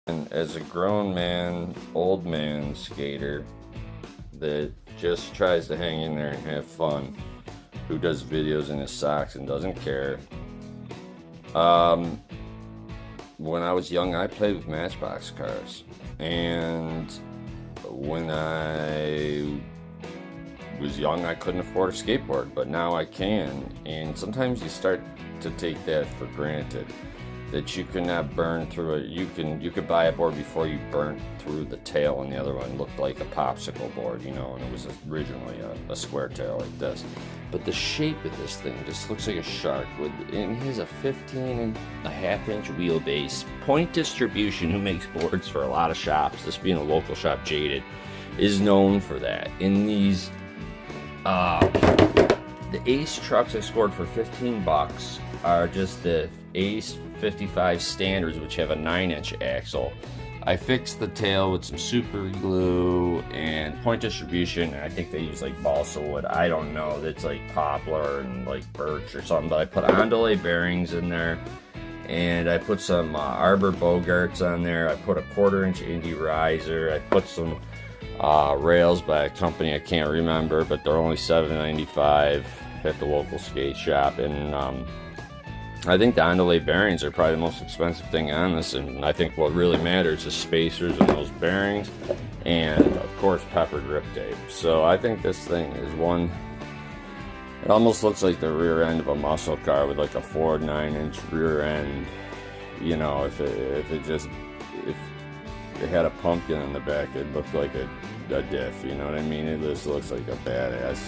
And as a grown man, old man skater that just tries to hang in there and have fun, who does videos in his socks and doesn't care. When I was young, I played with Matchbox cars, and when I was young, I couldn't afford a skateboard, but now I can. And sometimes you start to take that for granted, that you cannot burn through it. You could buy a board before you burnt through the tail, and the other one looked like a popsicle board, you know, and it was originally a square tail like this. But the shape of this thing just looks like a shark. And he has a 15.5-inch wheelbase. Point Distribution, who makes boards for a lot of shops, this being a local shop, Jaded, is known for that. In these, the Ace trucks I scored for 15 bucks are just the Ace 55 standards, which have a 9-inch axle. I fixed the tail with some super glue and Point Distribution, and I think they use like balsa wood. I don't know, that's like poplar and like birch or something, but I put Andale bearings in there, and I put some Arbor Bogarts on there. I put a 1/4-inch Indy riser. I put some rails by a company I can't remember, but they're only $7.95 at the local skate shop. And I think the Andale bearings are probably the most expensive thing on this, and I think what really matters is spacers and those bearings, and of course pepper grip tape. So I think this thing is one, it almost looks like the rear end of a muscle car with like a 9-inch rear end. You know, if it had a pumpkin on the back, it looked like a diff, you know what I mean? It just looks like a badass